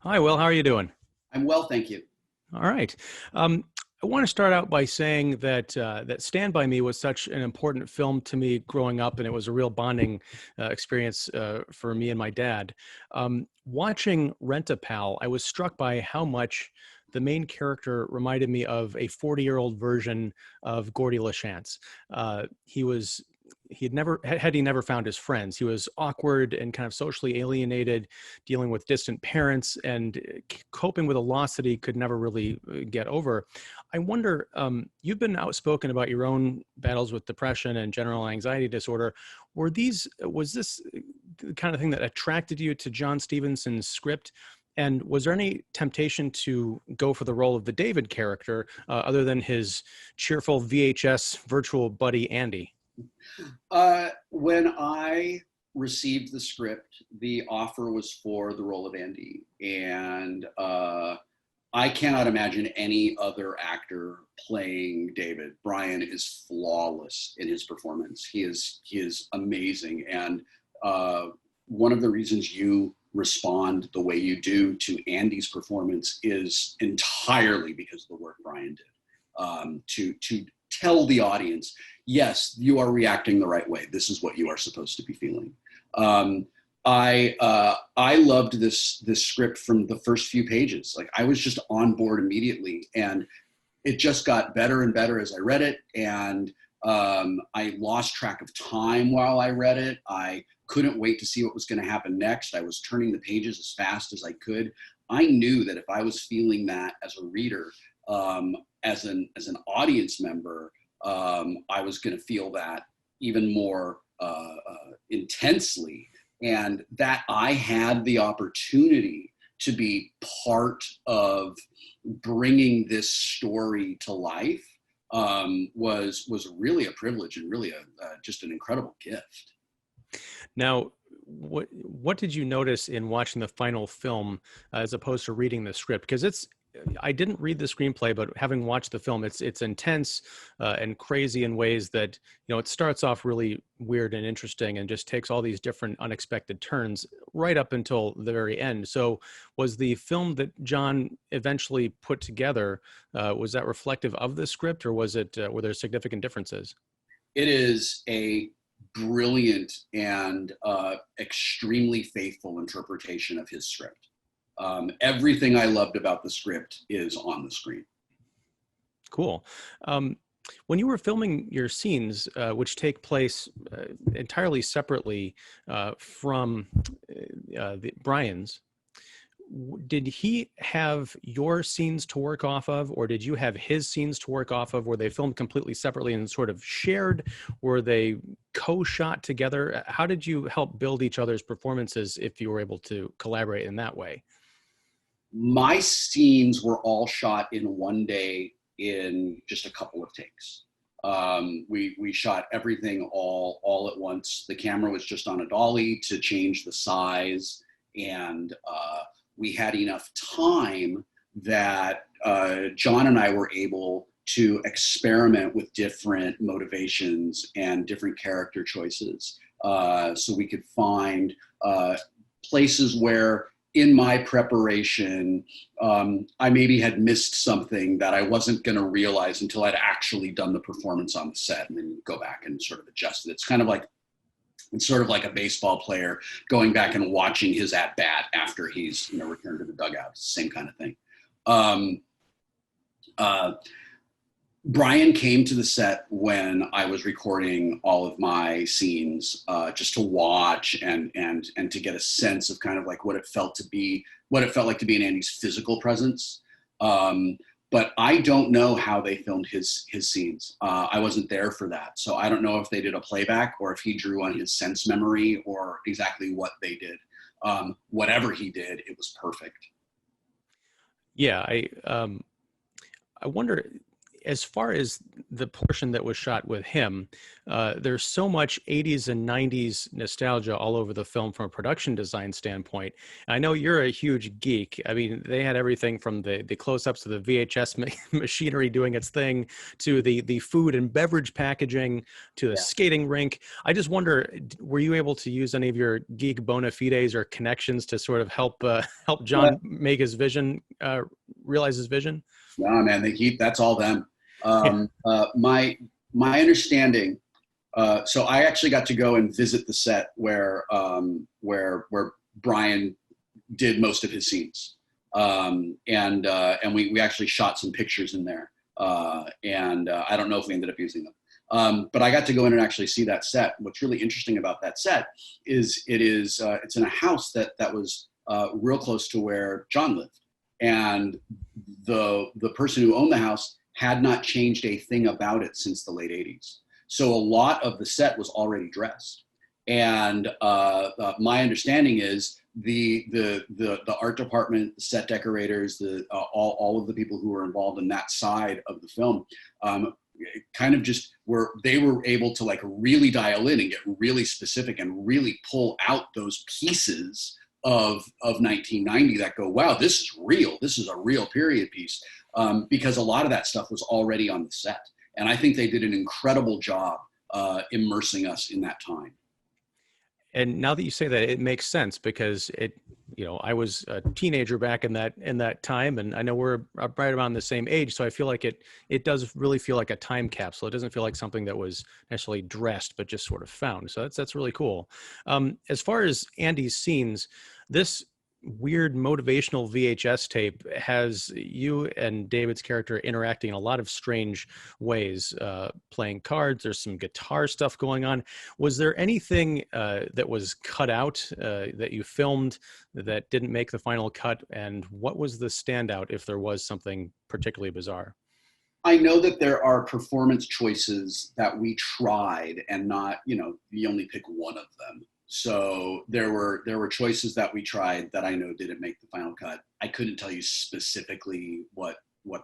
Hi, Will. How are you doing? I'm well, thank you. All right. I want to start out by saying that Stand by Me was such an important film to me growing up, and it was a real bonding experience for me and my dad. Watching Rent-A-Pal, I was struck by how much the main character reminded me of a 40-year-old version of Gordy LaChance. He had never had he never found his friends. He was awkward and kind of socially alienated, dealing with distant parents and coping with a loss that he could never really get over. I wonder, you've been outspoken about your own battles with depression and general anxiety disorder. Was this the kind of thing that attracted you to John Stevenson's script? And was there any temptation to go for the role of the David character, other than his cheerful VHS virtual buddy, Andy? When I received the script, the offer was for the role of Andy, and I cannot imagine any other actor playing David. Brian is flawless in his performance. He is amazing, and one of the reasons you respond the way you do to Andy's performance is entirely because of the work Brian did. To tell the audience, yes, you are reacting the right way. This is what you are supposed to be feeling. Um, I loved this script from the first few pages. Like, I was just on board immediately, and it just got better and better as I read it. And I lost track of time while I read it. I couldn't wait to see what was going to happen next. I was turning the pages as fast as I could. I knew that if I was feeling that as a reader, as an audience member, I was going to feel that even more intensely, and that I had the opportunity to be part of bringing this story to life was really a privilege and really just an incredible gift. Now, what did you notice in watching the final film as opposed to reading the script? Because I didn't read the screenplay, but having watched the film, it's intense and crazy in ways that, it starts off really weird and interesting and just takes all these different unexpected turns right up until the very end. So was the film that John eventually put together, was that reflective of the script, or were there significant differences? It is a brilliant and extremely faithful interpretation of his script. Everything I loved about the script is on the screen. Cool. When you were filming your scenes, which take place entirely separately from Brian's, did he have your scenes to work off of, or did you have his scenes to work off of? Were they filmed completely separately and sort of shared? Were they co-shot together? How did you help build each other's performances if you were able to collaborate in that way? My scenes were all shot in one day in just a couple of takes. We shot everything all at once. The camera was just on a dolly to change the size, and we had enough time that John and I were able to experiment with different motivations and different character choices, so we could find places where in my preparation, I maybe had missed something that I wasn't going to realize until I'd actually done the performance on the set, and then go back and sort of adjust it. It's sort of like a baseball player going back and watching his at bat after he's returned to the dugout. It's the same kind of thing. Um, uh, Brian came to the set when I was recording all of my scenes, just to watch and to get a sense of kind of like what it felt like to be in Andy's physical presence. But I don't know how they filmed his scenes. I wasn't there for that, so I don't know if they did a playback or if he drew on his sense memory or exactly what they did. Whatever he did, it was perfect. Yeah, I wonder. as far as the portion that was shot with him, there's so much 80s and 90s nostalgia all over the film from a production design standpoint. I know you're a huge geek. I mean, they had everything from the close-ups to the VHS machinery doing its thing, to the food and beverage packaging, to the Yeah. skating rink. I just wonder, were you able to use any of your geek bona fides or connections to sort of help John make his vision, realize his vision? No, man, that's all them. Yeah. My understanding. So I actually got to go and visit the set where Brian did most of his scenes, and we actually shot some pictures in there, and I don't know if we ended up using them. But I got to go in and actually see that set. What's really interesting about that set is it's in a house that was real close to where John lived, and the person who owned the house had not changed a thing about it since the late 80s. So a lot of the set was already dressed. And my understanding is the art department, the set decorators, all of the people who were involved in that side of the film, kind of just were able to like really dial in and get really specific and really pull out those pieces of 1990 that go, wow, this is real. This is a real period piece, because a lot of that stuff was already on the set. And I think they did an incredible job immersing us in that time. And now that you say that, it makes sense, because I was a teenager back in that time, and I know we're right around the same age. So I feel like it does really feel like a time capsule. It doesn't feel like something that was necessarily dressed, but just sort of found. So that's really cool. As far as Andy's scenes, this weird motivational VHS tape has you and David's character interacting in a lot of strange ways, playing cards. There's some guitar stuff going on. Was there anything that was cut out that you filmed that didn't make the final cut? And what was the standout, if there was something particularly bizarre? I know that there are performance choices that we tried, and not, you only pick one of them. So there were choices that we tried that I know didn't make the final cut. I couldn't tell you specifically what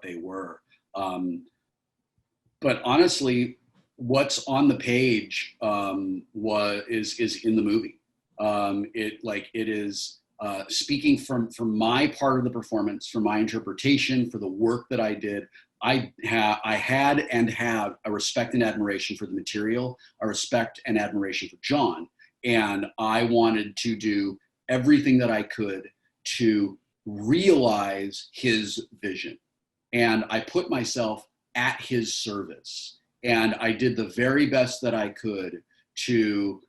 they were, but honestly, what's on the page is in the movie. It is speaking from my part of the performance, from my interpretation, for the work that I did. I had and have a respect and admiration for the material, a respect and admiration for John. And I wanted to do everything that I could to realize his vision. And I put myself at his service. And I did the very best that I could to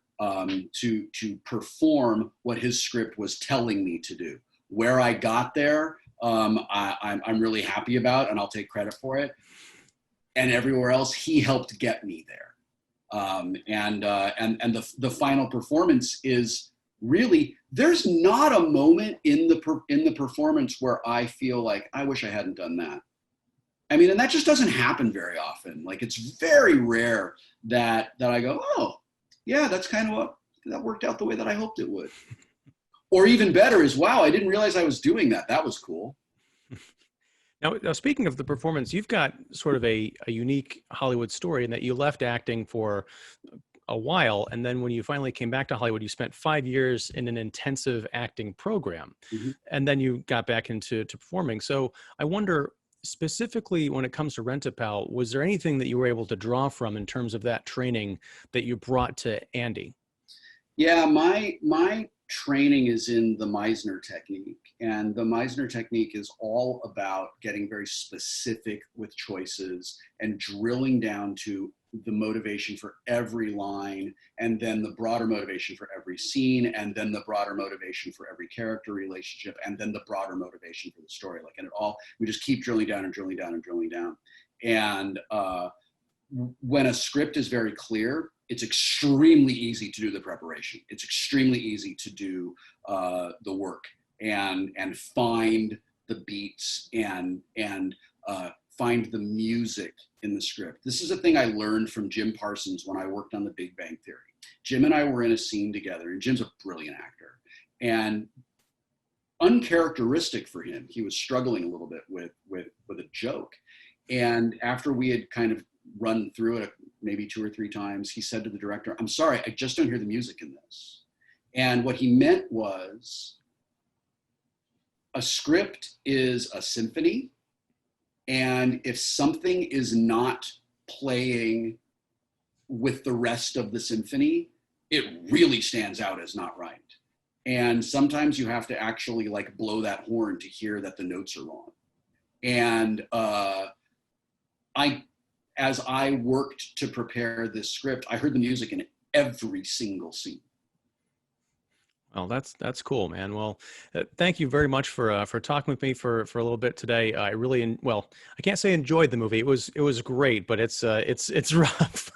perform what his script was telling me to do. Where I got there, I'm really happy about, and I'll take credit for it. And everywhere else, he helped get me there. And the final performance is really, there's not a moment in the performance where I feel like I wish I hadn't done that. I mean, and that just doesn't happen very often. Like, it's very rare that I go, oh yeah, that's kind of that worked out the way that I hoped it would. Or even better is, wow, I didn't realize I was doing that. That was cool. Now, speaking of the performance, you've got sort of a unique Hollywood story in that you left acting for a while, and then when you finally came back to Hollywood, you spent 5 years in an intensive acting program, Mm-hmm. and then you got back into performing. So I wonder, specifically when it comes to Rent-A-Pal, was there anything that you were able to draw from in terms of that training that you brought to Andy? Yeah, my training is in the Meisner technique, and the Meisner technique is all about getting very specific with choices and drilling down to the motivation for every line, and then the broader motivation for every scene, and then the broader motivation for every character relationship, and then the broader motivation for the story. Like, and it all, we just keep drilling down and drilling down and drilling down. And when a script is very clear, it's extremely easy to do the preparation. It's extremely easy to do the work and find the beats and find the music in the script. This is a thing I learned from Jim Parsons when I worked on The Big Bang Theory. Jim and I were in a scene together, and Jim's a brilliant actor. And uncharacteristic for him, he was struggling a little bit with a joke. And after we had kind of run through it maybe 2 or 3 times, he said to the director, "I'm sorry, I just don't hear the music in this." And what he meant was, a script is a symphony, and if something is not playing with the rest of the symphony, it really stands out as not right. And sometimes you have to actually like blow that horn to hear that the notes are wrong. And as I worked to prepare this script, I heard the music in every single scene. Well, that's cool, man. Well, thank you very much for talking with me for a little bit today. I really, well, I can't say enjoyed the movie. It was great, but it's rough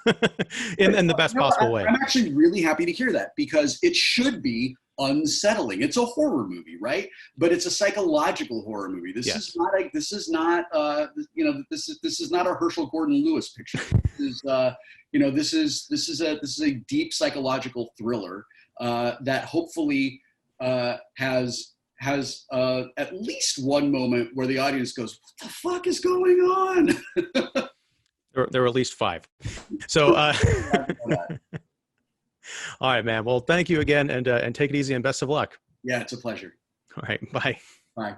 in the best possible way. I'm actually really happy to hear that, because it should be unsettling. It's a horror movie, right? But it's a psychological horror movie. This is not a Herschel Gordon Lewis picture. This is a deep psychological thriller that hopefully has at least one moment where the audience goes, "What the fuck is going on?" There were at least 5. So, all right, man. Well, thank you again, and take it easy, and best of luck. Yeah, it's a pleasure. All right, bye. Bye.